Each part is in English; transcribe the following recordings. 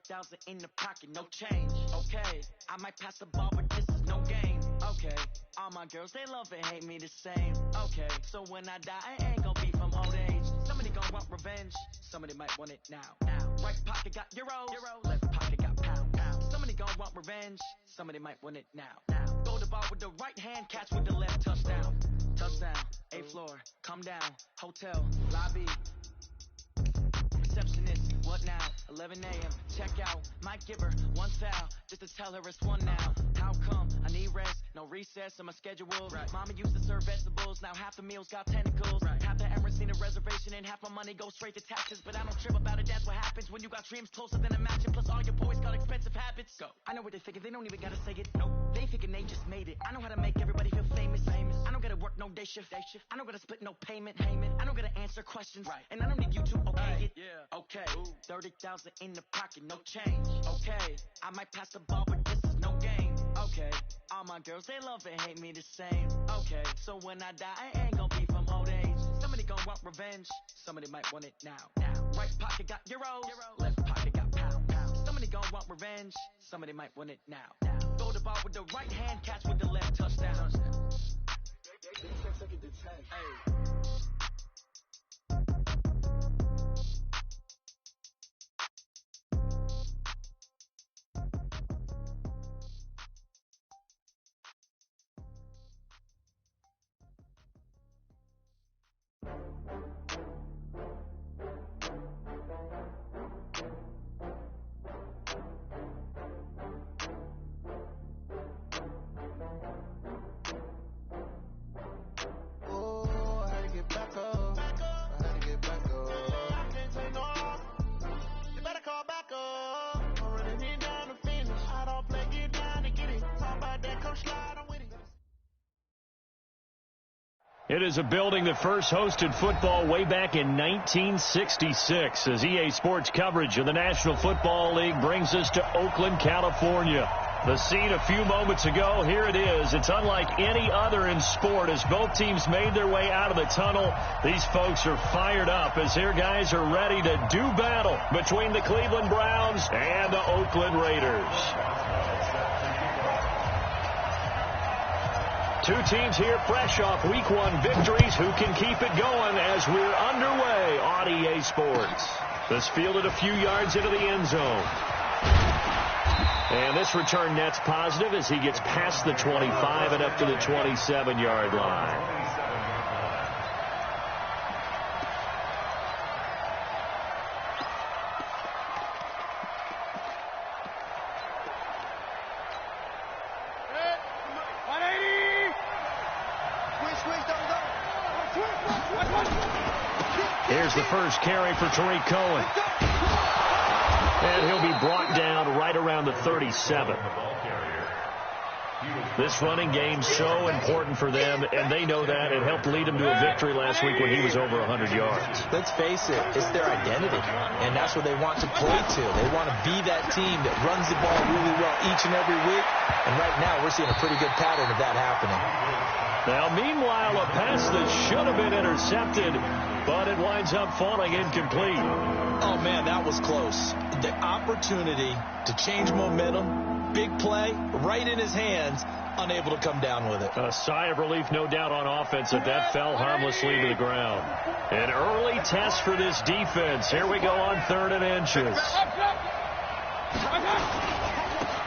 30,000 in the pocket, no change. Okay, I might pass the ball, but this is no game. Okay, all my girls, they love and hate me the same. Okay, so when I die, I ain't gonna be from old age. Somebody gonna want revenge, somebody might want it now. Right pocket got euros, left pocket got pound. Somebody gonna want revenge, somebody might want it now. Throw the ball with the right hand, catch with the left, touchdown. Touchdown, 8th floor, come down, hotel, lobby. Receptionist, what now? 11 a.m. Check out. Might give her one foul just to tell her it's one now. How come? I need rest, no recess in my schedule. Right. Mama used to serve vegetables, now half the meals got tentacles. Right. Half the Emirates need a reservation and half my money goes straight to taxes. But I don't trip about it, that's what happens when you got dreams closer than a match. And plus all your boys got expensive habits. Go. I know what they thinking, they don't even gotta say it. Nope. They thinking they just made it. I know how to make everybody feel famous. I don't gotta work no day shift. I don't gotta split no payment. I don't gotta answer questions. Right. And I don't need you to okay it. Yeah. Okay. 30,000 in the pocket, no change. Okay, I might pass the ball, but this is no game. Okay, all my girls, they love and hate me the same. Okay, so when I die, I ain't gonna be from old age. Somebody gonna want revenge, somebody might want it now. Right pocket got euros, left pocket got pound. Somebody gonna want revenge, somebody might want it now. Throw the ball with the right hand, catch with the left, touchdown. Hey. It is a building that first hosted football way back in 1966 as EA Sports coverage of the National Football League brings us to Oakland, California. The scene a few moments ago, here it is. It's unlike any other in sport as both teams made their way out of the tunnel. These folks are fired up as their guys are ready to do battle between the Cleveland Browns and the Oakland Raiders. Two teams here fresh off Week 1 victories who can keep it going as we're underway on EA Sports. This fielded a few yards into the end zone. And this return net's positive as he gets past the 25 and up to the 27-yard line. Here's the first carry for Tariq Cohen. And he'll be brought down right around the 37. This running game's so important for them, and they know that. It helped lead them to a victory last week when he was over 100 yards. Let's face it, it's their identity, and that's what they want to play to. They want to be that team that runs the ball really well each and every week, and right now we're seeing a pretty good pattern of that happening. Now, meanwhile, a pass that should have been intercepted, but it winds up falling incomplete. Oh, man, that was close. The opportunity to change momentum, big play, right in his hands, unable to come down with it. A sigh of relief, no doubt, on offense that fell harmlessly to the ground. An early test for this defense. Here we go on 3rd and inches.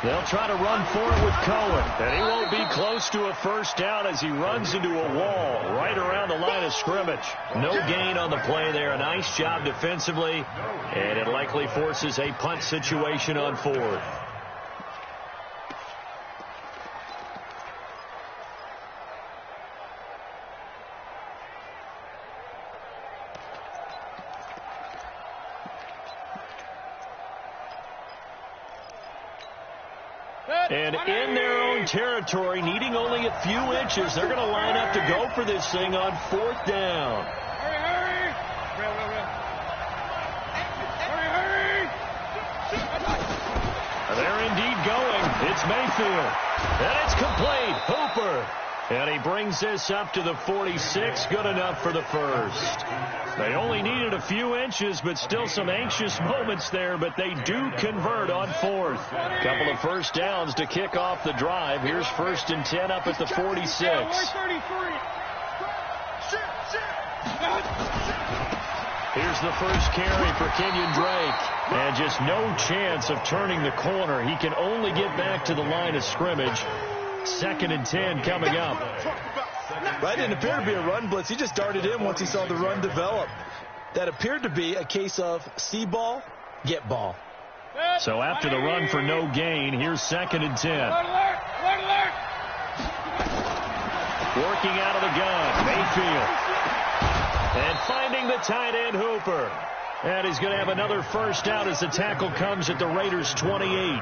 They'll try to run forward with Cohen, and he won't be close to a first down as he runs into a wall right around the line of scrimmage. No gain on the play there. A nice job defensively, and it likely forces a punt situation on 4th. And in their own territory, needing only a few inches, they're going to line up to go for this thing on 4th down. Hurry! They're indeed going. It's Mayfield. And it's complete. Hooper And he brings this up to the 46. Good enough for the first. They only needed a few inches, but still some anxious moments there, but they do convert on fourth. Couple of first downs to kick off the drive. Here's 1st and 10 up at the 46. Here's the first carry for Kenyon Drake. And just no chance of turning the corner. He can only get back to the line of scrimmage. 2nd and 10 coming up. Right, didn't appear to be a run blitz. He just darted in once he saw the run develop. That appeared to be a case of see ball, get ball. So after the run for no gain, here's 2nd and 10. Working out of the gun, Mayfield. And finding the tight end, Hooper. And he's going to have another first down as the tackle comes at the Raiders' 28.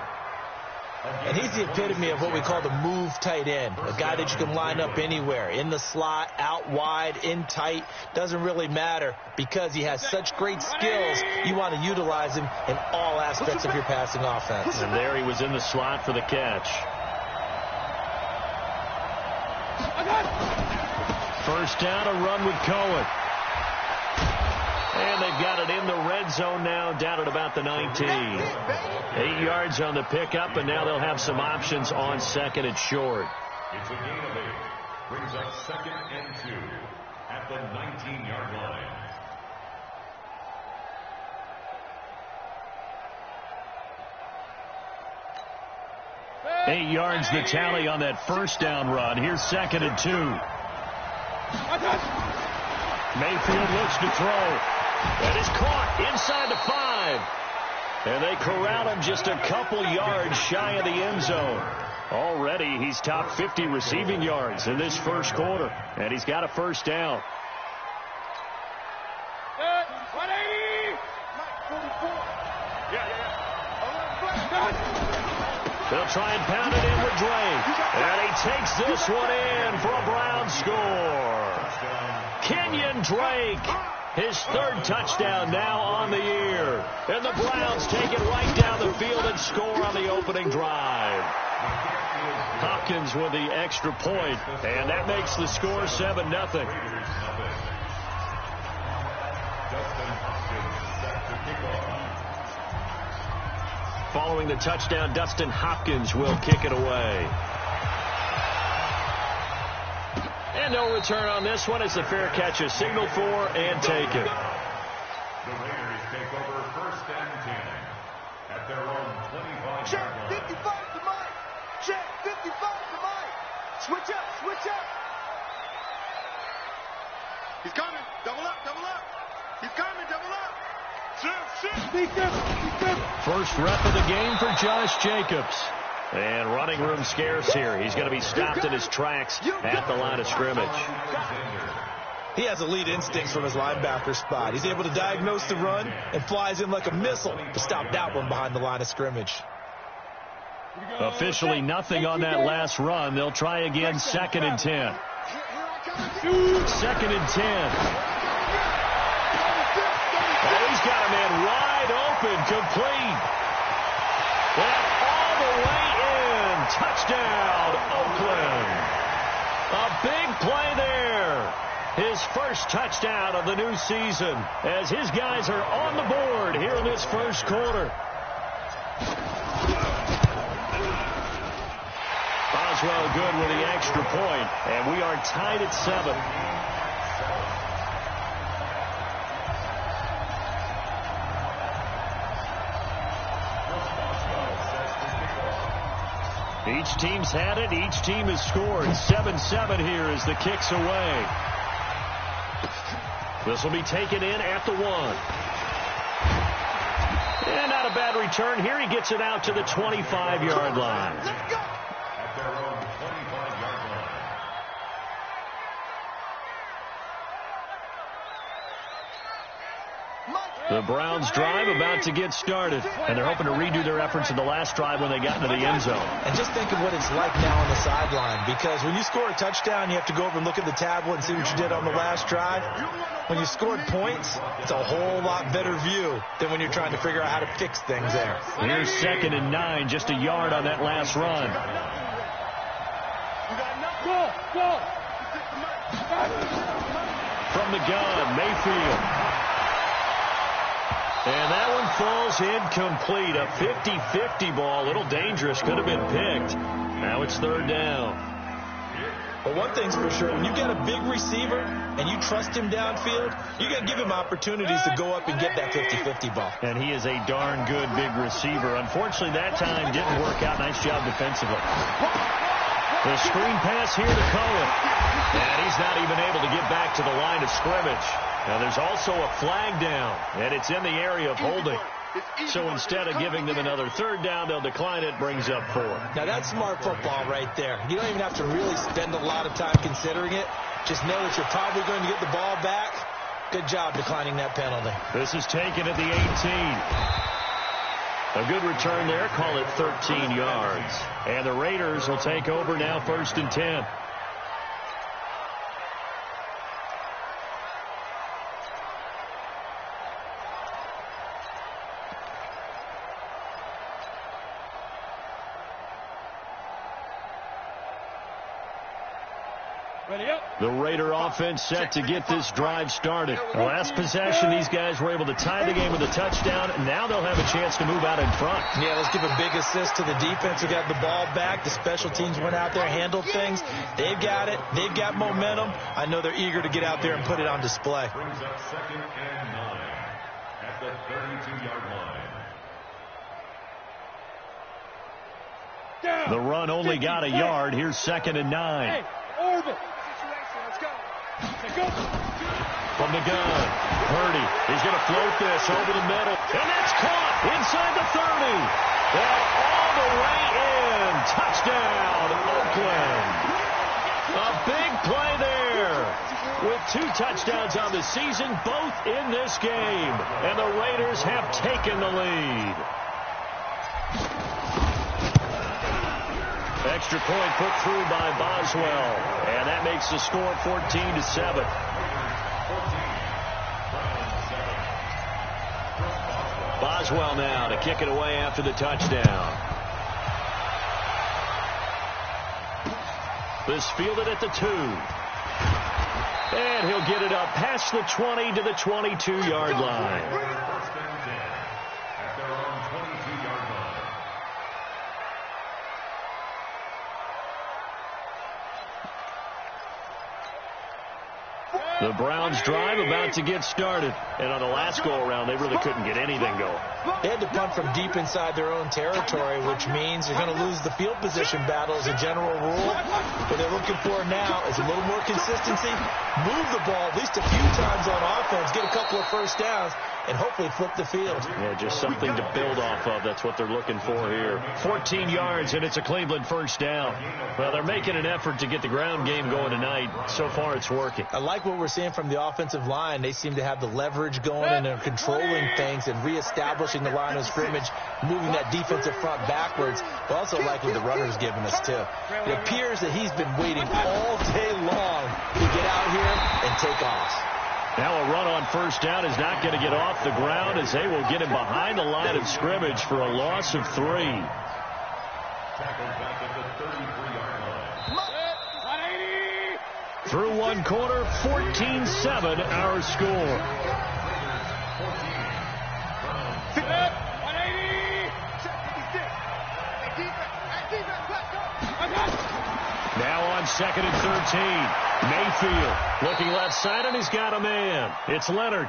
And he's the epitome of what we call the move tight end. A guy that you can line up anywhere. In the slot, out wide, in tight. Doesn't really matter because he has such great skills. You want to utilize him in all aspects of your passing offense. And there he was in the slot for the catch. First down, a run with Cohen. And they've got it in the red zone now, down at about the 19. 8 yards on the pickup, and now they'll have some options on 2nd and short. It's a gain of 8. Brings up 2nd and 2 at the 19-yard line. Eight yards the tally on that first down run. Here's 2nd and 2. Mayfield looks to throw. That is caught inside the 5. And they corral him just a couple yards shy of the end zone. Already he's top 50 receiving yards in this first quarter. And he's got a first down. They'll try and pound it in with Drake. And he takes this one in for a Brown score. Kenyon Drake. His 3rd touchdown now on the year. And the Browns take it right down the field and score on the opening drive. Hopkins with the extra point, and that makes the score 7-0. Following the touchdown, Dustin Hopkins will kick it away. And no return on this one as the fair catch is signaled for and taken. The Raiders take over 1st and 10 at their own 25-yard Check line. 55 to Mike. Check 55 to Mike. Switch up, switch up. He's coming. Double up, double up. He's coming, double up. First rep of the game for Josh Jacobs. And running room scarce here. He's going to be stopped in his tracks at the line of scrimmage. He has elite instincts from his linebacker spot. He's able to diagnose the run and flies in like a missile to stop that one behind the line of scrimmage. Officially nothing on that last run. They'll try again 2nd and 10. 2nd and 10. Oh, he's got a man wide open, complete. And all the way in. Touchdown, Oakland. A big play there. His first touchdown of the new season as his guys are on the board here in this first quarter. Boswell good with the extra point, and we are tied at 7. Each team's had it. Each team has scored. 7-7 here as the kick's away. This will be taken in at the 1. And not a bad return. Here he gets it out to the 25-yard line. At their own 25-yard line. The Browns drive about to get started, and they're hoping to redo their efforts in the last drive when they got into the end zone. And just think of what it's like now on the sideline, because when you score a touchdown, you have to go over and look at the tablet and see what you did on the last drive. When you scored points, it's a whole lot better view than when you're trying to figure out how to fix things there. Here's 2nd and 9, just a yard on that last run. From the gun, Mayfield. And that one falls incomplete. A 50-50 ball. A little dangerous. Could have been picked. Now it's third down. Well, one thing's for sure. When you got a big receiver and you trust him downfield, you got to give him opportunities to go up and get that 50-50 ball. And he is a darn good big receiver. Unfortunately, that time didn't work out. Nice job defensively. The screen pass here to Cohen. And he's not even able to get back to the line of scrimmage. Now, there's also a flag down, and it's in the area of holding. So instead of giving them another third down, they'll decline it, brings up 4. Now, that's smart football right there. You don't even have to really spend a lot of time considering it. Just know that you're probably going to get the ball back. Good job declining that penalty. This is taken at the 18. A good return there. Call it 13 yards. And the Raiders will take over now, 1st and 10. The Raider offense set to get this drive started. The last possession, these guys were able to tie the game with a touchdown, and now they'll have a chance to move out in front. Yeah, let's give a big assist to the defense who got the ball back. The special teams went out there, handled things. They've got it. They've got momentum. I know they're eager to get out there and put it on display. Brings up 2nd and 9 at the 32-yard line. The run only got a yard. Here's 2nd and 9. From the gun, Purdy. He's going to float this over the middle. And that's caught inside the 30. And all the way in. Touchdown, Oakland. A big play there. With 2 touchdowns on the season, both in this game. And the Raiders have taken the lead. Extra point put through by Boswell. And that makes the score 14-7. Boswell now to kick it away after the touchdown. This fielded at the 2. And he'll get it up past the 20 to the 22-yard line. First and 10 at their own 22-yard line. The Browns drive about to get started. And on the last go-around, they really couldn't get anything going. They had to punt from deep inside their own territory, which means they're going to lose the field position battle as a general rule. What they're looking for now is a little more consistency, move the ball at least a few times on offense, get a couple of first downs, and hopefully flip the field. Yeah, just something to build off of. That's what they're looking for here. 14 yards, and it's a Cleveland first down. Well, they're making an effort to get the ground game going tonight. So far, it's working. I like what we're seeing from the offensive line. They seem to have the leverage going, and they're controlling things and reestablishing the line of scrimmage, moving that defensive front backwards. But also like what the runner's giving us, too. It appears that he's been waiting all day long to get out here and take off. Now a run on first down is not going to get off the ground as they will get him behind the line of scrimmage for a loss of 3. Tackled back at the 33-yard line. Through one quarter, 14-7 our score. Now on 2nd and 13. Mayfield looking left side, and he's got a man. It's Leonard.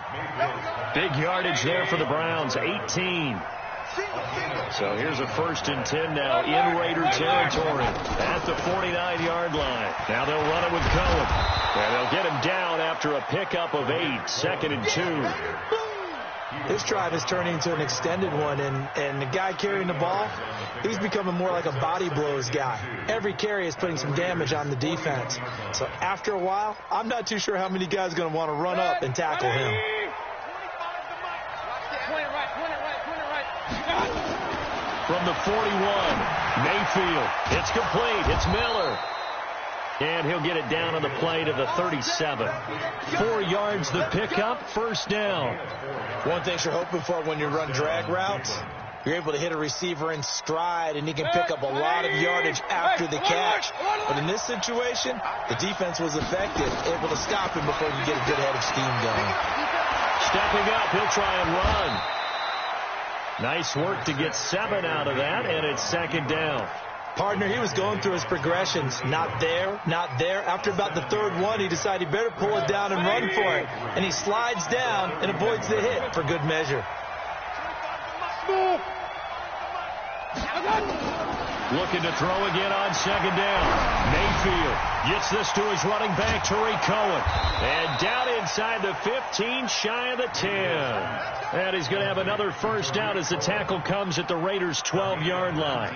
Big yardage there for the Browns, 18. So here's a 1st and 10 now in Raider territory at the 49-yard line. Now they'll run it with Cohen. And they'll get him down after a pickup of 8, 2nd and 2. This drive is turning into an extended one, and the guy carrying the ball, he's becoming more like a body blows guy. Every carry is putting some damage on the defense. So after a while, I'm not too sure how many guys are going to want to run up and tackle him. From the 41, Mayfield. It's complete. It's Miller. And he'll get it down on the play to the 37. 4 yards the pickup, first down. One thing you're hoping for when you run drag routes, You're able to hit a receiver in stride, and he can pick up a lot of yardage after the catch. But in this situation, the defense was effective, able to stop him before you get a good head of steam going. Stepping up, he'll try and run. Nice work to get 7 out of that, and it's second down. Partner, he was going through his progressions. Not there, not there. After about the third one, he decided he better pull it down and run for it. And he slides down and avoids the hit for good measure. Looking to throw again on second down. Mayfield gets this to his running back, Tariq Cohen. And down inside the 15, shy of the 10. And he's going to have another first down as the tackle comes at the Raiders' 12-yard line.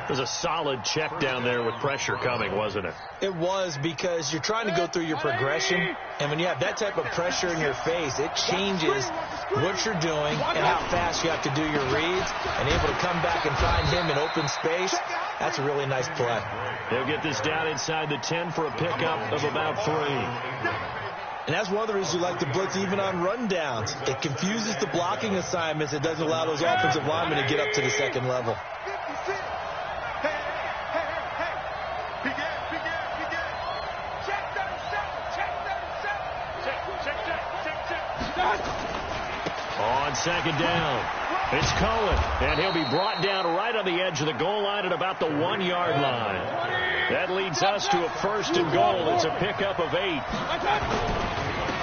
It was a solid check down there with pressure coming, wasn't it? It was, because you're trying to go through your progression, and when you have that type of pressure in your face, it changes what you're doing and how fast you have to do your reads, and able to come back and find him in open space. That's a really nice play. They'll get this down inside the 10 for a pickup of about 3. And that's one of the reasons you like to blitz even on rundowns. It confuses the blocking assignments. It doesn't allow those offensive linemen to get up to the second level. On second down, it's Cohen, and he'll be brought down right on the edge of the goal line at about the 1-yard line. That leads us to a first and goal. It's a pickup of 8.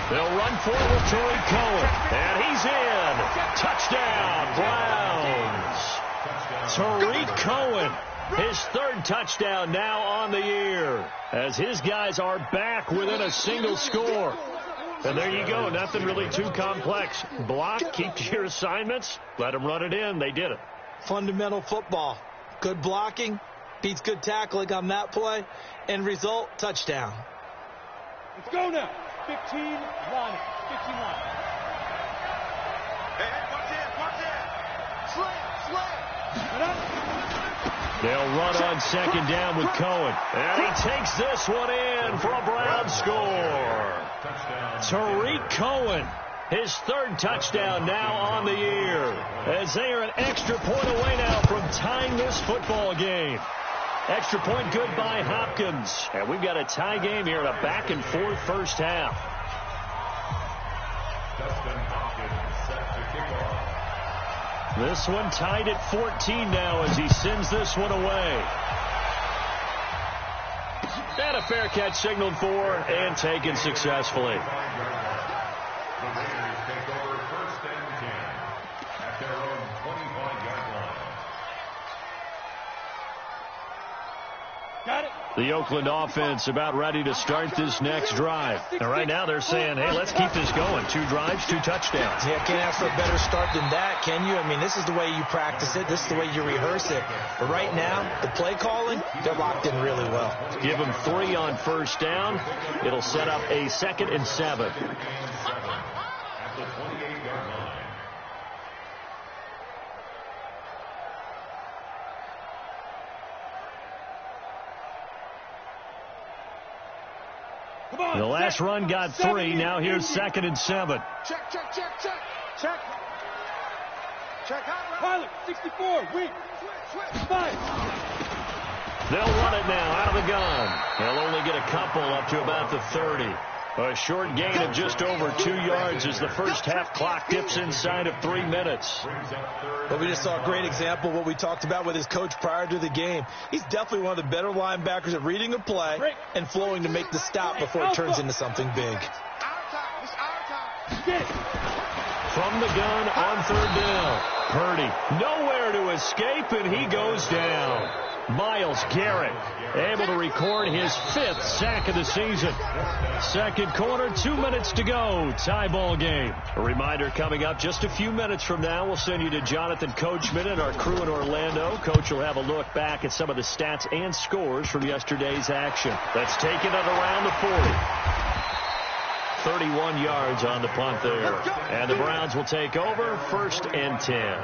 They'll run forward with Tariq Cohen, and he's in. Touchdown, Browns. Tariq Cohen, his 3rd touchdown now on the year, as his guys are back within a single score. And there you go. Nothing really too complex. Block, keep to your assignments, let them run it in. They did it. Fundamental football. Good blocking beats good tackling on that play. End result, touchdown. Let's go now. 15 line. 15 line. Hey, watch it. Slam. They'll run on second down with Cohen. And he takes this one in for a Brown score. Tariq Cohen, his 3rd touchdown now on the year, as they are an extra point away now from tying this football game. Extra point good by Hopkins. And we've got a tie game here in a back-and-forth first half. Dustin Hopkins set to kick off. This one tied at 14 now as he sends this one away. And a fair catch signaled for and taken successfully. The Raiders take over first and 10 at their own 25-yard line. Got it. The Oakland offense about ready to start this next drive. And right now they're saying, hey, let's keep this going. 2 drives, 2 touchdowns. Yeah, can't ask for a better start than that, can you? I mean, this is the way you practice it. This is the way you rehearse it. But right now, the play calling, they're locked in really well. Give them 3 on first down. It'll set up a 2nd and 7. At the 28-yard line. The last run got 3. Now here's 2nd and 7. Check. Pilot, 64, weak. Switch. 5. They'll run it now out of the gun. They'll only get a couple up to about the 30. A short gain of just over 2 yards as the first half clock dips inside of 3 minutes. But we just saw a great example of what we talked about with his coach prior to the game. He's definitely one of the better linebackers at reading a play and flowing to make the stop before it turns into something big. From the gun on 3rd down. Purdy nowhere to escape, and he goes down. Myles Garrett able to record his 5th sack of the season. Second quarter, 2 minutes to go. Tie ball game. A reminder coming up just a few minutes from now. We'll send you to Jonathan Coachman and our crew in Orlando. Coach will have a look back at some of the stats and scores from yesterday's action. Let's take it at around the 40. 31 yards on the punt there. And the Browns will take over 1st and 10.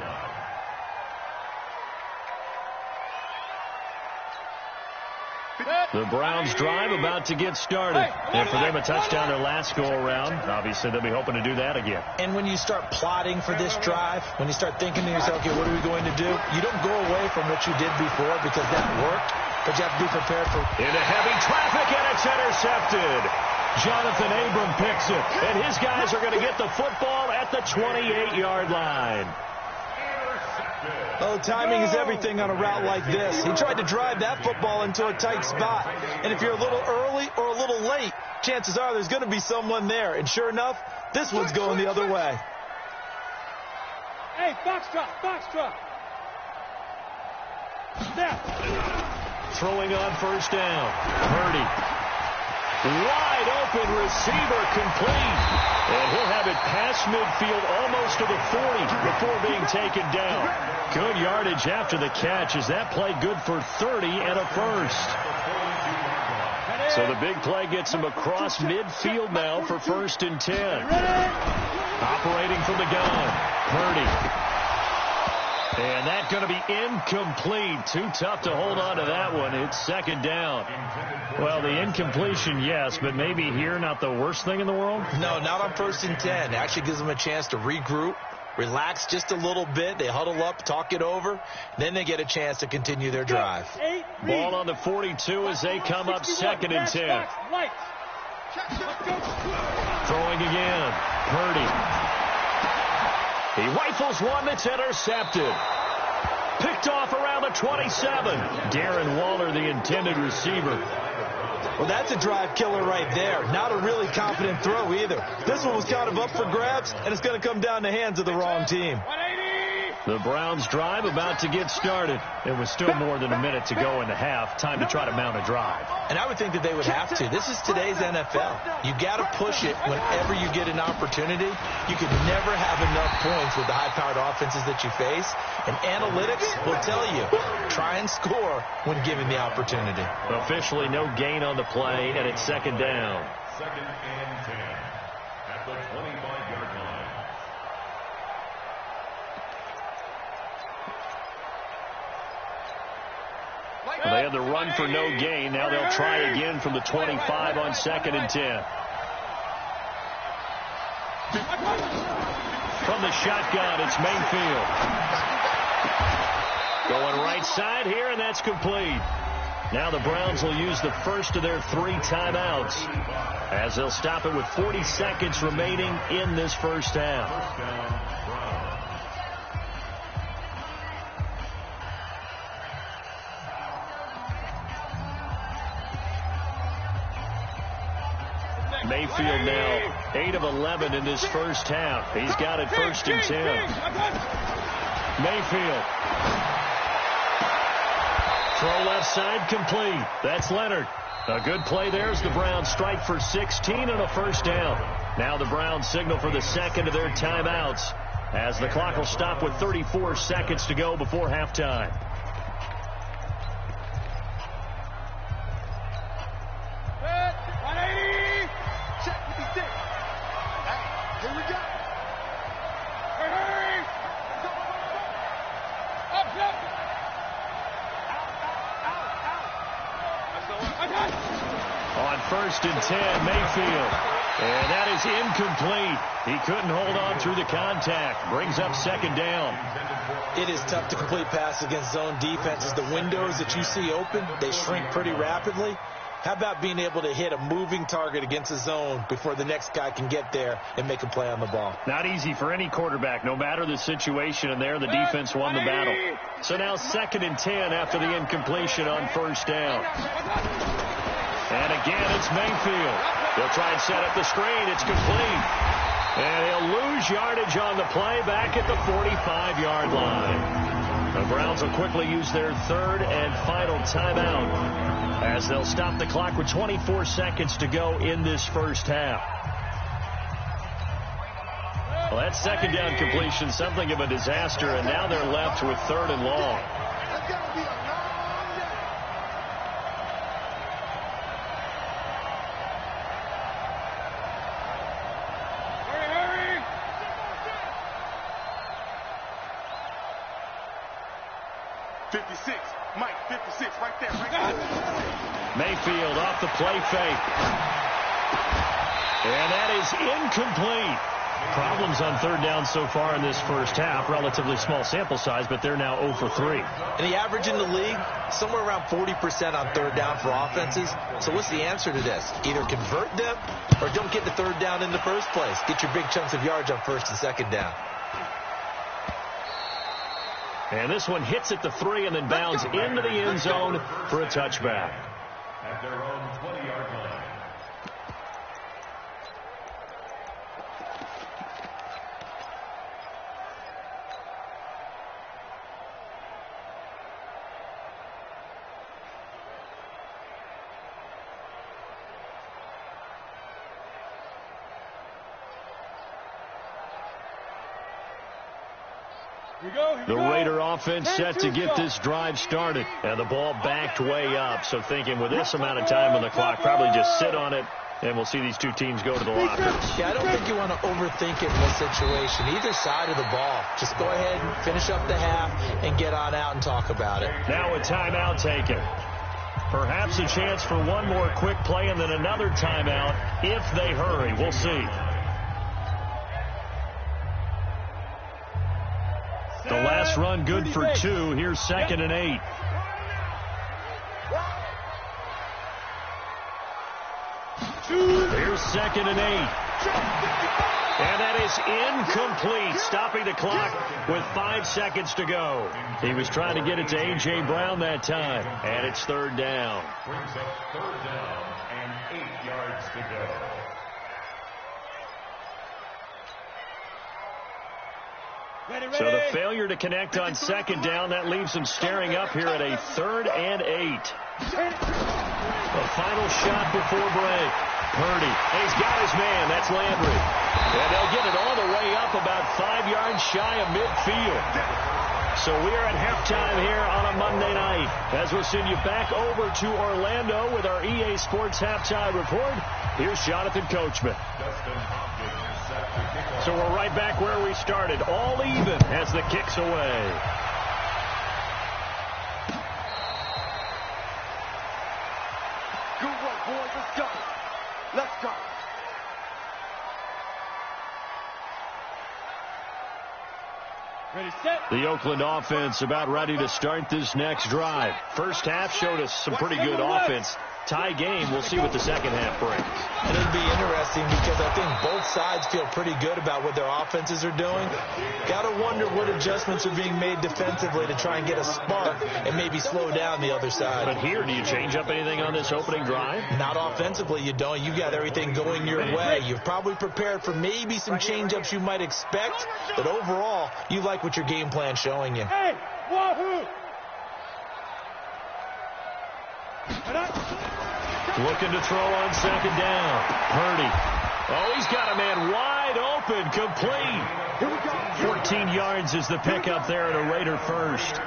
The Browns drive about to get started. And for them, a touchdown their last go-around. Obviously, they'll be hoping to do that again. And when you start plotting for this drive, when you start thinking to yourself, okay, what are we going to do? You don't go away from what you did before because that worked, but you have to be prepared for it. Into heavy traffic, and it's intercepted. Jonathan Abram picks it, and his guys are going to get the football at the 28-yard line. Oh, timing is everything on a route like this. He tried to drive that football into a tight spot. And if you're a little early or a little late, chances are there's going to be someone there. And sure enough, this one's going the other way. Hey, box drop. Snap. Throwing on first down. Purdy. Wide open receiver complete. And he'll have it past midfield almost to the 40 before being taken down. Good yardage after the catch as that play good for 30 and a first. So the big play gets him across midfield now for 1st and 10. Operating from the gun. Purdy. And that's going to be incomplete. Too tough to hold on to that one. It's 2nd down. Well, the incompletion, yes, but maybe here not the worst thing in the world? No, not on 1st and 10. It actually gives them a chance to regroup, relax just a little bit. They huddle up, talk it over. Then they get a chance to continue their drive. Ball on the 42 as they come up 2nd and 10. Throwing again. Purdy. He rifles one that's intercepted. Picked off around the 27. Darren Waller, the intended receiver. Well, that's a drive killer right there. Not a really confident throw either. This one was kind of up for grabs, and it's going to come down the hands of the wrong team. The Browns drive about to get started. It was still more than a minute to go in the half. Time to try to mount a drive. And I would think that they would have to. This is today's NFL. You got to push it whenever you get an opportunity. You can never have enough points with the high-powered offenses that you face. And analytics will tell you, try and score when given the opportunity. Officially no gain on the play, and it's 2nd down. 2nd and 10 at the 25-yard line. They had the run for no gain. Now they'll try again from the 25 on 2nd and 10. From the shotgun, it's Mayfield. Going right side here, and that's complete. Now the Browns will use the first of their 3 timeouts as they'll stop it with 40 seconds remaining in this first half. Mayfield now 8 of 11 in this first half. He's got it 1st and 10. Mayfield. Throw left side complete. That's Leonard. A good play there as the Browns strike for 16 and a first down. Now the Browns signal for the 2nd of their timeouts as the clock will stop with 34 seconds to go before halftime. On 1st and 10, Mayfield. And that is incomplete. He couldn't hold on through the contact. Brings up 2nd down. It is tough to complete pass against zone defenses. The windows that you see open, they shrink pretty rapidly. How about being able to hit a moving target against a zone before the next guy can get there and make a play on the ball? Not easy for any quarterback, no matter the situation, and there the defense won the battle. So now 2nd and 10 after the incompletion on 1st down. And again, it's Mayfield. They'll try and set up the screen. It's complete. And he'll lose yardage on the play back at the 45-yard line. The Browns will quickly use their 3rd and final timeout as they'll stop the clock with 24 seconds to go in this first half. Well, that 2nd down completion, something of a disaster, and now they're left with 3rd and long. 56. Mike, 56, right there, right there. Mayfield off the play fake. And that is incomplete. Problems on third down so far in this first half. Relatively small sample size, but they're now 0 for 3. And the average in the league, somewhere around 40% on third down for offenses. So what's the answer to this? Either convert them or don't get the third down in the first place. Get your big chunks of yards on first and second down. And this one hits at the 3 and then bounds into the end zone for a touchback. At their own 20-yard line. The Raider offense set to get this drive started. And the ball backed way up. So thinking with this amount of time on the clock, probably just sit on it, and we'll see these two teams go to the lockers. Yeah, I don't think you want to overthink it in this situation. Either side of the ball. Just go ahead and finish up the half and get on out and talk about it. Now a timeout taken. Perhaps a chance for one more quick play and then another timeout if they hurry. We'll see. The last run good for 2. Here's 2nd and 8. Here's 2nd and 8. And that is incomplete, stopping the clock with 5 seconds to go. He was trying to get it to A.J. Brown that time, and it's third down. Brings up third down and 8 yards to go. So the failure to connect on second down, that leaves them staring up here at a 3rd and 8. The final shot before break. Purdy. He's got his man. That's Landry. And they'll get it all the way up about 5 yards shy of midfield. So we are at halftime here on a Monday night. As we'll send you back over to Orlando with our EA Sports Halftime Report, here's Jonathan Coachman. So we're right back where we started. All even as the kick's away. Good work, boys. Let's go. Let's go. Ready, set. The Oakland offense about ready to start this next drive. First half showed us some pretty good offense. Tie game. We'll see what the second half brings. And it'll be interesting because I think both sides feel pretty good about what their offenses are doing. Got to wonder what adjustments are being made defensively to try and get a spark and maybe slow down the other side. But here, do you change up anything on this opening drive? Not offensively, you don't. You got everything going your way. You've probably prepared for maybe some change-ups you might expect, but overall, you like what your game plan's showing you. Hey, wahoo! Looking to throw on second down. Purdy. Oh, he's got a man wide open, complete. 14 yards is the pickup there at a Raider first.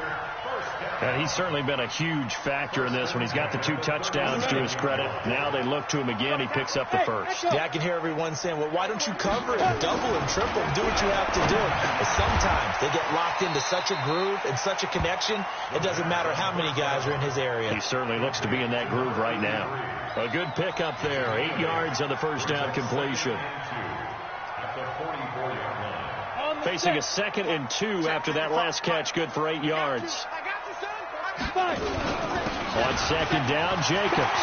And he's certainly been a huge factor in this when he's got the 2 touchdowns to his credit. Now they look to him again. He picks up the first. Yeah, I can hear everyone saying, well, why don't you cover it, double and triple, and do what you have to do? But sometimes they get locked into such a groove and such a connection, it doesn't matter how many guys are in his area. He certainly looks to be in that groove right now. A good pickup there. 8 yards on the first down completion. Facing a 2nd and 2 after that last catch. Good for 8 yards. On second down, Jacobs.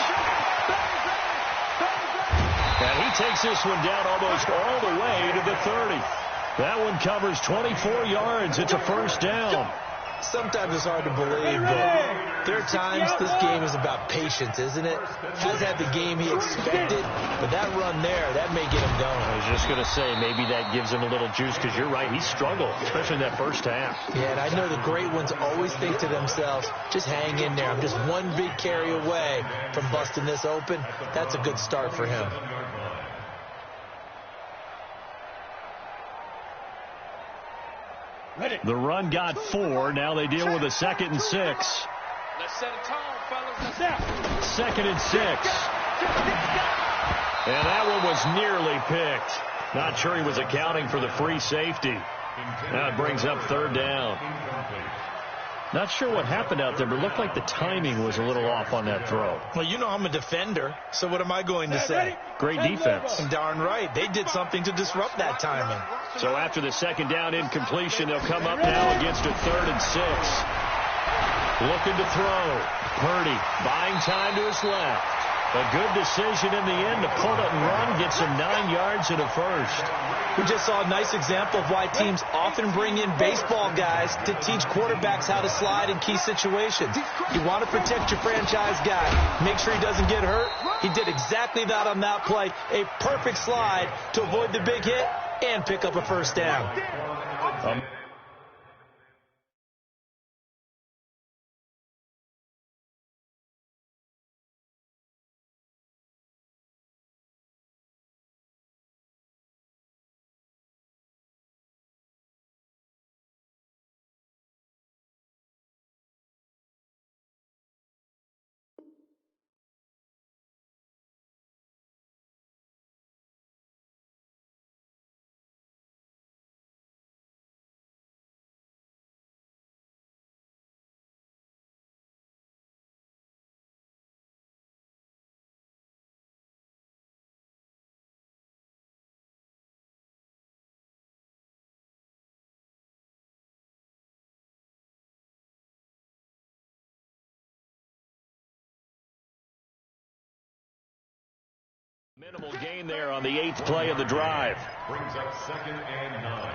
And he takes this one down almost all the way to the 30. That one covers 24 yards. It's a first down. Sometimes it's hard to believe, but there are times this game is about patience, isn't it? Has had the game he expected, but that run there, that may get him going. I was just going to say, maybe that gives him a little juice, because you're right, he struggled, especially in that first half. Yeah, and I know the great ones always think to themselves, just hang in there. I'm just one big carry away from busting this open. That's a good start for him. The run got 4. Now they deal with a 2nd and 6. Let's set a tone, fellas. 2nd and 6. And that one was nearly picked. Not sure he was accounting for the free safety. Now it brings up third down. Not sure what happened out there, but it looked like the timing was a little off on that throw. Well, you know I'm a defender, so what am I going to say? Great defense. Darn right. They did something to disrupt that timing. So after the second down incompletion, they'll come up now against a 3rd and 6. Looking to throw. Purdy buying time to his left. A good decision in the end to pull it and run, get some 9 yards and a first. We just saw a nice example of why teams often bring in baseball guys to teach quarterbacks how to slide in key situations. You want to protect your franchise guy. Make sure he doesn't get hurt. He did exactly that on that play. A perfect slide to avoid the big hit and pick up a first down. Minimal gain there on the 8th play of the drive. Brings up 2nd and 9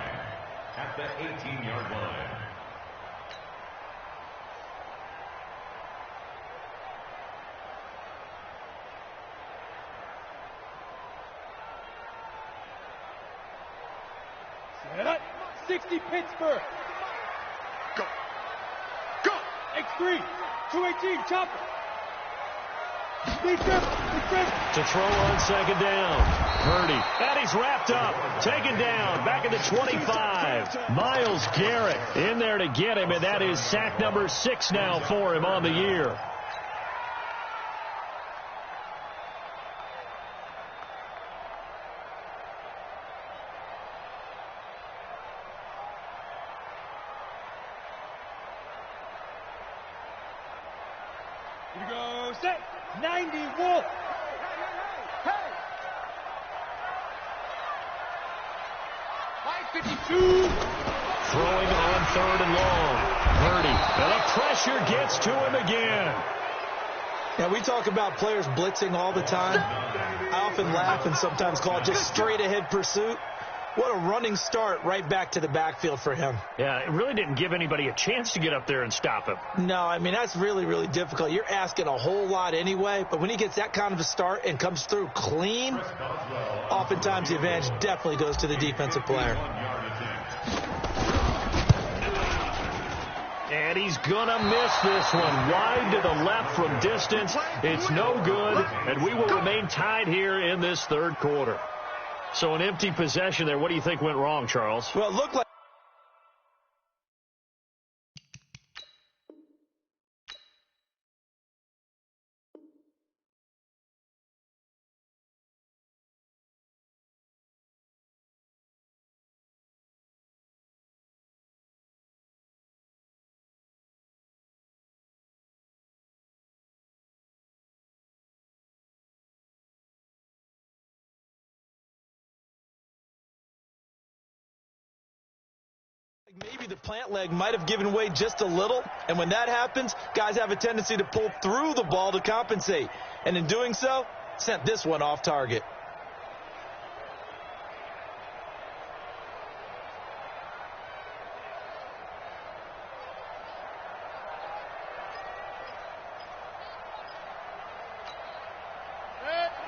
at the 18-yard line. Set up. 60 Pittsburgh. Go. Go. X3. 218. Chopper. To throw on 2nd down. Purdy. And he's wrapped up. Taken down. Back at the 25. Myles Garrett in there to get him, and that is sack number 6 now for him on the year. Here we go. Set. 90 Wolf. Hey. 552. Throwing on 3rd and long. Purdy. And the pressure gets to him again. Now, we talk about players blitzing all the time. I often laugh and sometimes call it just straight ahead pursuit. What a running start right back to the backfield for him. Yeah, it really didn't give anybody a chance to get up there and stop him. No, I mean, that's really, really difficult. You're asking a whole lot anyway, but when he gets that kind of a start and comes through clean, oftentimes the advantage definitely goes to the defensive player. And he's going to miss this one. Wide to the left from distance. It's no good, and we will remain tied here in this 3rd quarter. So an empty possession there. What do you think went wrong, Charles? Well, it looked like maybe the plant leg might have given way just a little, and when that happens, guys have a tendency to pull through the ball to compensate, and in doing so, sent this one off target.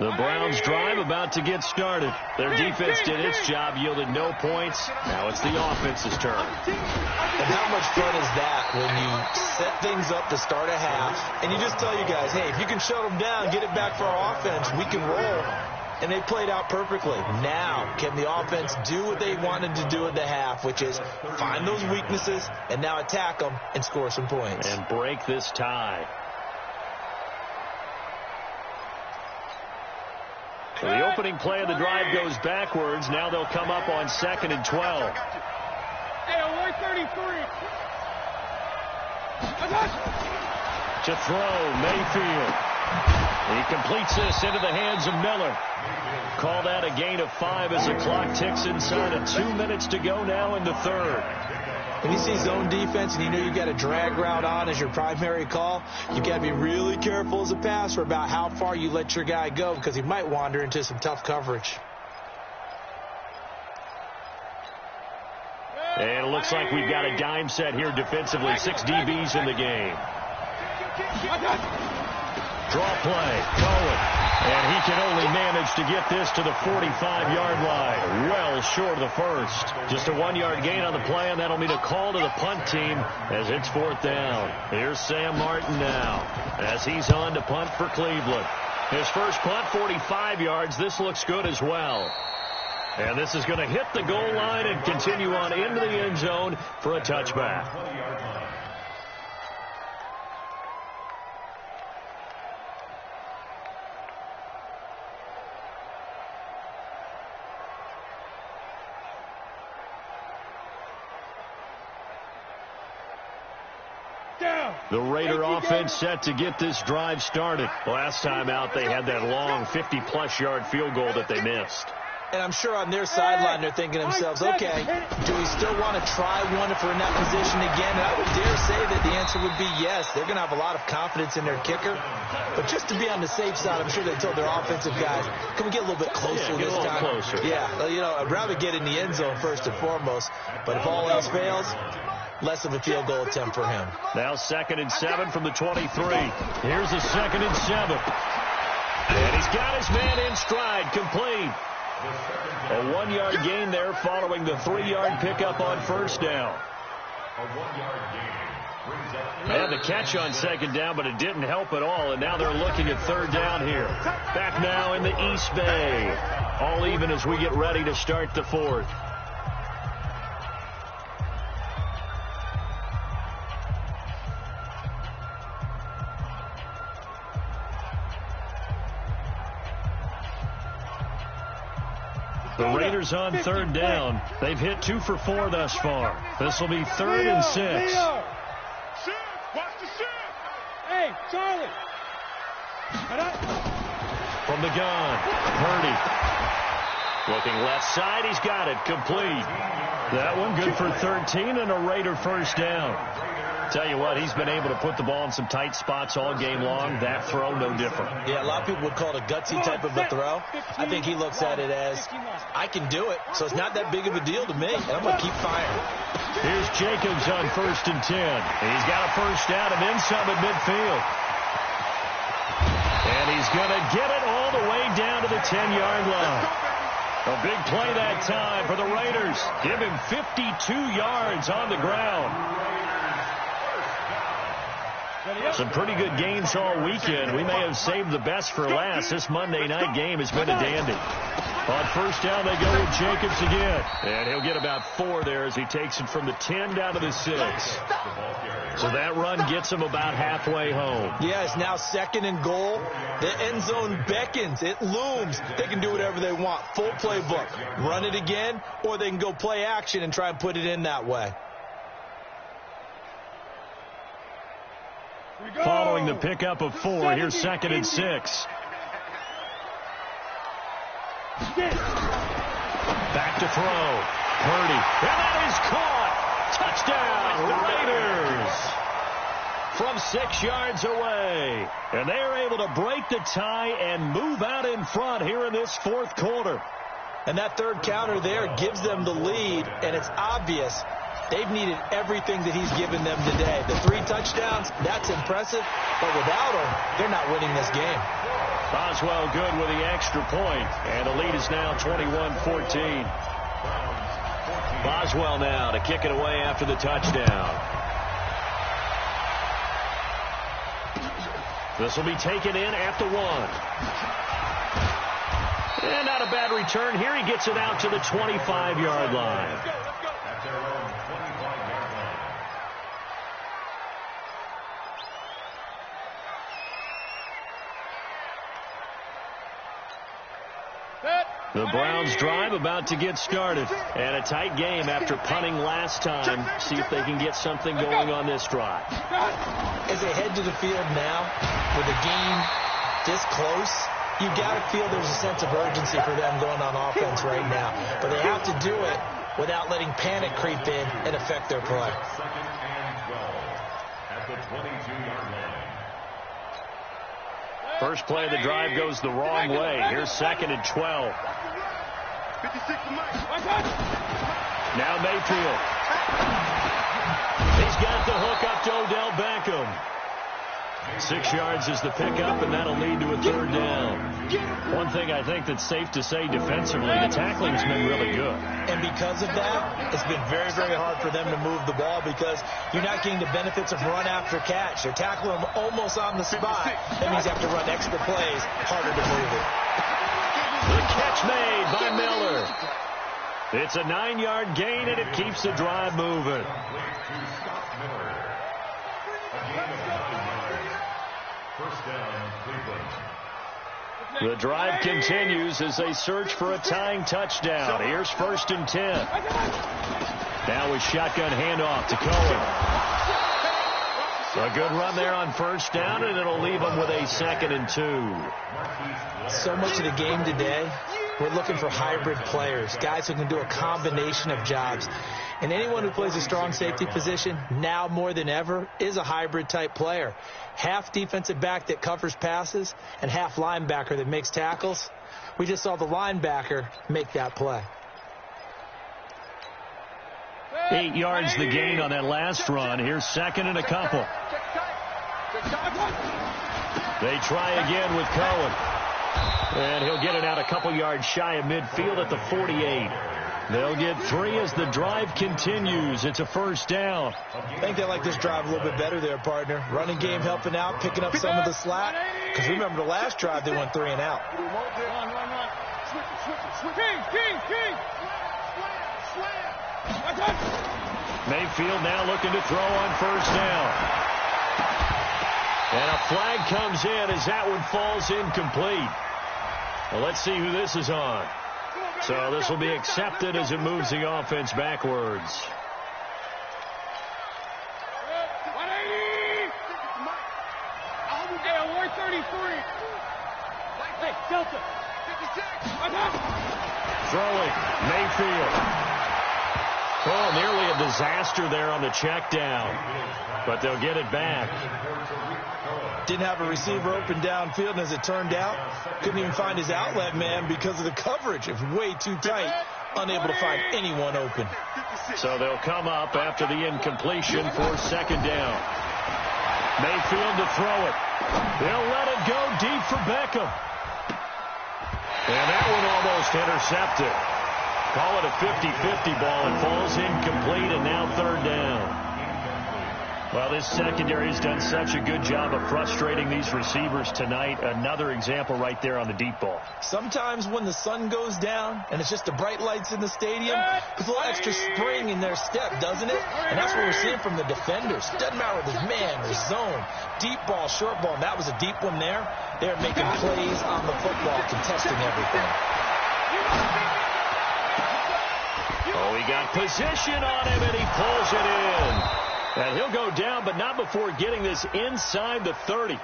The Browns drive about to get started. Their defense did its job, yielded no points. Now it's the offense's turn. And how much fun is that when you set things up to start a half, and you just tell you guys, hey, if you can shut them down, get it back for our offense, we can roll. And they played out perfectly. Now, can the offense do what they wanted to do at the half, which is find those weaknesses and now attack them and score some points. And break this tie. So the opening play of the drive goes backwards. Now they'll come up on 2nd and 12. Hey, 133. To throw, Mayfield. He completes this into the hands of Miller. Call that a gain of 5 as the clock ticks inside of 2 minutes to go now in the third. When you see zone defense and you know you got a drag route on as your primary call, you got to be really careful as a passer about how far you let your guy go because he might wander into some tough coverage. And it looks like we've got a dime set here defensively. 6 DBs in the game. Draw play, Cohen. And he can only manage to get this to the 45-yard line. Well short of the first. Just a 1-yard gain on the play, and that'll mean a call to the punt team as it's 4th down. Here's Sam Martin now as he's on to punt for Cleveland. His first punt, 45 yards. This looks good as well. And this is going to hit the goal line and continue on into the end zone for a touchback. The Raider offense set to get this drive started. Last time out, they had that long 50-plus yard field goal that they missed. And I'm sure on their sideline they're thinking to themselves, okay, do we still want to try one if we're in that position again? And I would dare say that the answer would be yes. They're going to have a lot of confidence in their kicker. But just to be on the safe side, I'm sure they told their offensive guys, can we get a little bit closer this time? Closer. Yeah, you know, I'd rather get in the end zone first and foremost. But if all else fails, less of a field goal attempt for him. Now 2nd and 7 from the 23. Here's a 2nd and 7. And he's got his man in stride, complete. A 1-yard gain there following the 3-yard pickup on first down. And the catch on 2nd down, but it didn't help at all. And now they're looking at 3rd down here. Back now in the East Bay. All even as we get ready to start the 4th. The Raiders on 3rd down. They've hit 2 for 4 thus far. This will be 3rd and 6. Watch the shit. Hey, Charlie. From the gun, Purdy. Looking left side, he's got it, complete. That one good for 13 and a Raider first down. Tell you what, he's been able to put the ball in some tight spots all game long. That throw, no different. Yeah, a lot of people would call it a gutsy type of a throw. I think he looks at it as, I can do it, so it's not that big of a deal to me, and I'm going to keep firing. Here's Jacobs on 1st and 10. He's got a first down and then some at midfield. And he's going to get it all the way down to the 10-yard line. A big play that time for the Raiders. Give him 52 yards on the ground. Some pretty good games all weekend. We may have saved the best for last. This Monday night game has been a dandy. On first down, they go with Jacobs again. And he'll get about 4 there as he takes it from the 10 down to the 6. So that run gets him about halfway home. Yeah, it's now 2nd and goal. The end zone beckons. It looms. They can do whatever they want. Full playbook. Run it again, or they can go play action and try and put it in that way. Following the pickup of 4, here's 2nd and 6. Back to throw. Purdy. And that is caught. Touchdown, Raiders. From 6 yards away. And they're able to break the tie and move out in front here in this 4th quarter. And that 3rd counter there gives them the lead, and it's obvious they've needed everything that he's given them today. The 3 touchdowns, that's impressive, but without him, they're not winning this game. Boswell good with the extra point, and the lead is now 21-14. Boswell now to kick it away after the touchdown. This will be taken in at the 1. And not a bad return. Here he gets it out to the 25-yard line. The Browns drive about to get started. And a tight game after punting last time. See if they can get something going on this drive. As they head to the field now, with the game this close, you got to feel there's a sense of urgency for them going on offense right now. But they have to do it without letting panic creep in and affect their play. Second and 12 at the 22-yard line. First play of the drive goes the wrong way. Here's second and 12. Now Mayfield. He's got the hook up to Odell Beckham. 6 yards is the pickup, and that'll lead to a third down. One thing I think that's safe to say defensively, the tackling's been really good. And because of that, it's been very, very hard for them to move the ball because you're not getting the benefits of run after catch. They're tackling them almost on the spot. That means you have to run extra plays, harder to move it. The catch made by Miller. It's a 9-yard gain, and it keeps the drive moving. First down, Cleveland. The drive continues as they search for a tying touchdown. Here's first and 10. Now a shotgun handoff to Cohen. A good run there on first down, and it'll leave them with a 2nd and 2. So much of the game today, we're looking for hybrid players, guys who can do a combination of jobs. And anyone who plays a strong safety position, now more than ever, is a hybrid type player. Half defensive back that covers passes and half linebacker that makes tackles. We just saw the linebacker make that play. 8 yards the gain on that last run. Here's second and a couple. They try again with Cohen. And he'll get it out a couple yards shy of midfield at the 48. They'll get 3 as the drive continues. It's a first down. I think they like this drive a little bit better there, partner. Running game helping out, picking up some of the slack. Because remember the last drive, they went 3 and out. Mayfield now looking to throw on first down. And a flag comes in as that one falls incomplete. Well, let's see who this is on. So this will be accepted as it moves the offense backwards. Throwing, Mayfield. Oh, nearly a disaster there on the check down. But they'll get it back. Didn't have a receiver open downfield, and as it turned out, couldn't even find his outlet man because of the coverage. It was way too tight, unable to find anyone open. So they'll come up after the incompletion for second down. Mayfield to throw it. They'll let it go deep for Beckham. And that one almost intercepted. Call it a 50-50 ball. It falls incomplete, and now third down. Well, this secondary has done such a good job of frustrating these receivers tonight. Another example right there on the deep ball. Sometimes when the sun goes down and it's just the bright lights in the stadium, puts a little extra spring in their step, doesn't it? And that's what we're seeing from the defenders. Doesn't matter if it's man or zone, deep ball, short ball. And that was a deep one there. They're making plays on the football, contesting everything. Oh, he got position on him, and he pulls it in. And he'll go down, but not before getting this inside the 30.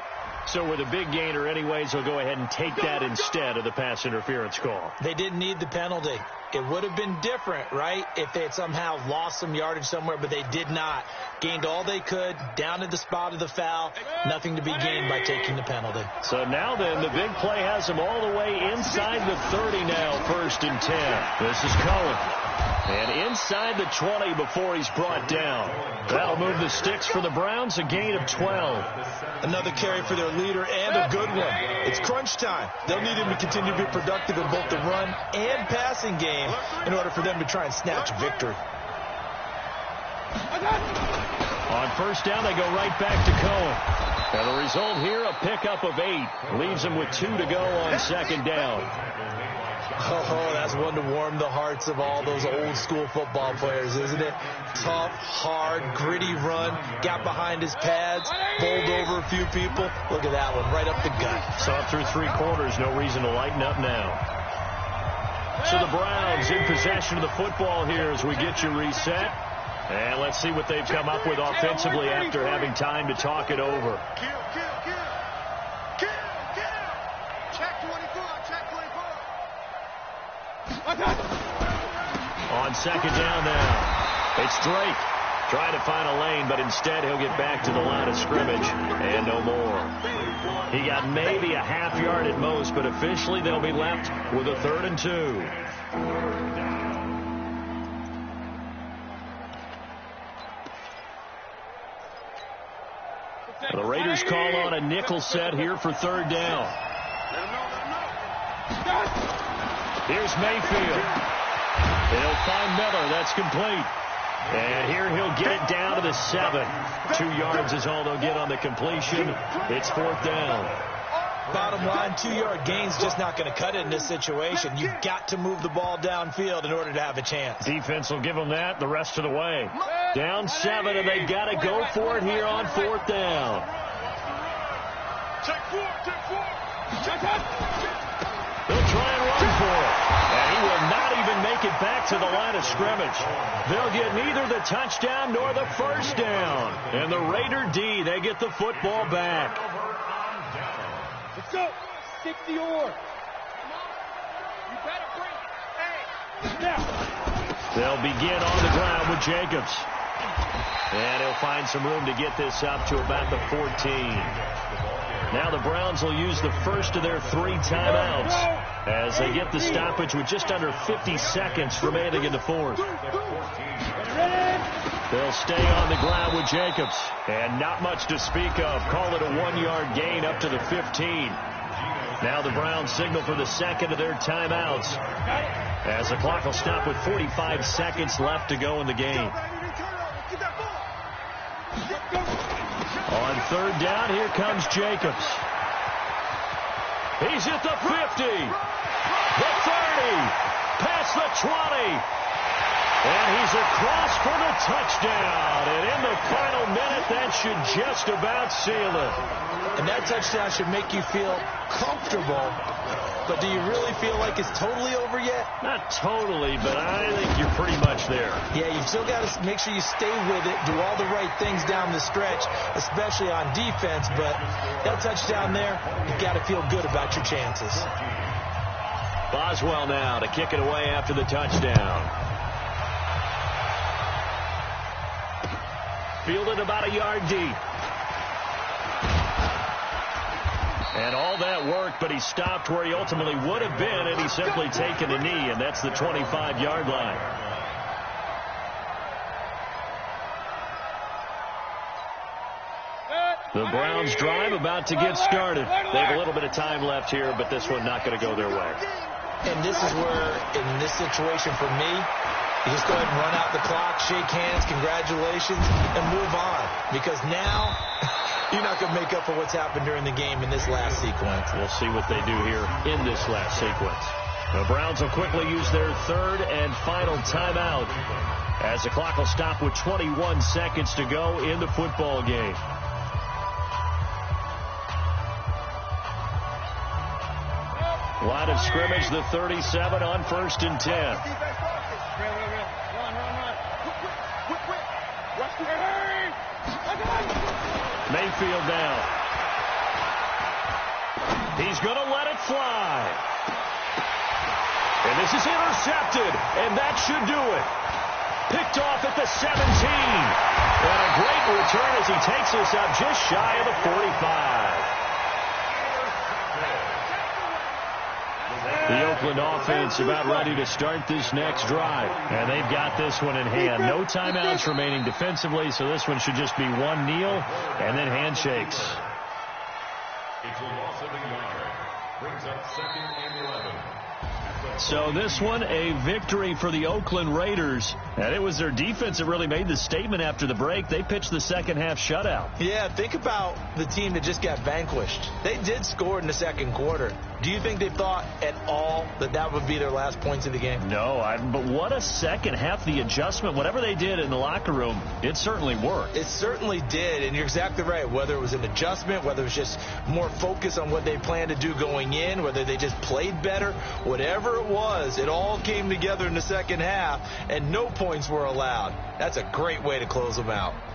So with a big gainer anyways, they'll go ahead and take that instead of the pass interference call. They didn't need the penalty. It would have been different, right, if they had somehow lost some yardage somewhere, but they did not. Gained all they could, down at the spot of the foul. Nothing to be gained by taking the penalty. So now then, the big play has them all the way inside the 30 now, first and 10. This is Cohen. And inside the 20 before he's brought down. That'll move the sticks for the Browns, a gain of 12. Another carry for their leader and a good one. It's crunch time. They'll need him to continue to be productive in both the run and passing game in order for them to try and snatch victory. On first down, they go right back to Cohen. And the result here, a pickup of 8. Leaves them with 2 to go on second down. Oh, that's one to warm the hearts of all those old school football players, isn't it? Tough, hard, gritty run. Got behind his pads, bowled over a few people. Look at that one, right up the gut. Saw it through 3 quarters. No reason to lighten up now. So the Browns in possession of the football here as we get you reset. And let's see what they've come up with offensively after having time to talk it over. Check 24, check 24. On second down now, it's Drake trying to find a lane, but instead he'll get back to the line of scrimmage and no more. He got maybe a half yard at most, but officially they'll be left with a 3rd and 2. The Raiders call on a nickel set here for 3rd down. Here's Mayfield. He'll find Miller. That's complete. And here he'll get it down to the 7. 2 yards is all they'll get on the completion. It's 4th down. Bottom line, 2-yard gain's just not going to cut it in this situation. You've got to move the ball downfield in order to have a chance. Defense will give them that the rest of the way. Down 7, and they've got to go for it here on 4th down. Check 4, check 4. They'll try and run for it. And he will not even make it back to the line of scrimmage. They'll get neither the touchdown nor the 1st down. And the Raider D, they get the football back. Let's go. 60-yard. You better bring it. Hey. They'll begin on the ground with Jacobs. And he'll find some room to get this up to about the 14. Now the Browns will use the first of their 3 timeouts as they get the stoppage with just under 50 seconds remaining in the 4th. They'll stay on the ground with Jacobs. And not much to speak of. Call it a 1-yard gain up to the 15. Now the Browns signal for the second of their timeouts as the clock will stop with 45 seconds left to go in the game. On 3rd down, here comes Jacobs. He's at the 50, the 30, past the 20, and he's across for the touchdown. And in the final minute, that should just about seal it. And that touchdown should make you feel comfortable. But do you really feel like it's totally over yet? Not totally, but I think you're pretty much there. Yeah, you've still got to make sure you stay with it, do all the right things down the stretch, especially on defense. But that touchdown there, you've got to feel good about your chances. Boswell now to kick it away after the touchdown. Fielded about a yard deep. And all that worked, but he stopped where he ultimately would have been, and he's simply taken a knee, and that's the 25-yard line. The Browns drive about to get started. They have a little bit of time left here, but this one not going to go their way. And this is where, in this situation for me, you just go ahead and run out the clock, shake hands, congratulations, and move on. Because now you're not going to make up for what's happened during the game in this last sequence. We'll see what they do here in this last sequence. The Browns will quickly use their 3rd and final timeout as the clock will stop with 21 seconds to go in the football game. Line of scrimmage, the 37 on 1st and 10. Mayfield down. He's going to let it fly. And this is intercepted, and that should do it. Picked off at the 17. And a great return as he takes us up just shy of the 45. The Oakland offense about ready to start this next drive. And they've got this one in hand. No timeouts remaining defensively, so this one should just be one kneel and then handshakes. It's a loss of a yard. Brings up 2nd and 11. So this one, a victory for the Oakland Raiders. And it was their defense that really made the statement after the break. They pitched the second-half shutout. Yeah, think about the team that just got vanquished. They did score in the second quarter. Do you think they thought at all that that would be their last points of the game? No, but what a second half. The adjustment, whatever they did in the locker room, it certainly worked. It certainly did, and you're exactly right. Whether it was an adjustment, whether it was just more focus on what they planned to do going in, whether they just played better, whatever whatever it was, it all came together in the second half, and no points were allowed. That's a great way to close them out.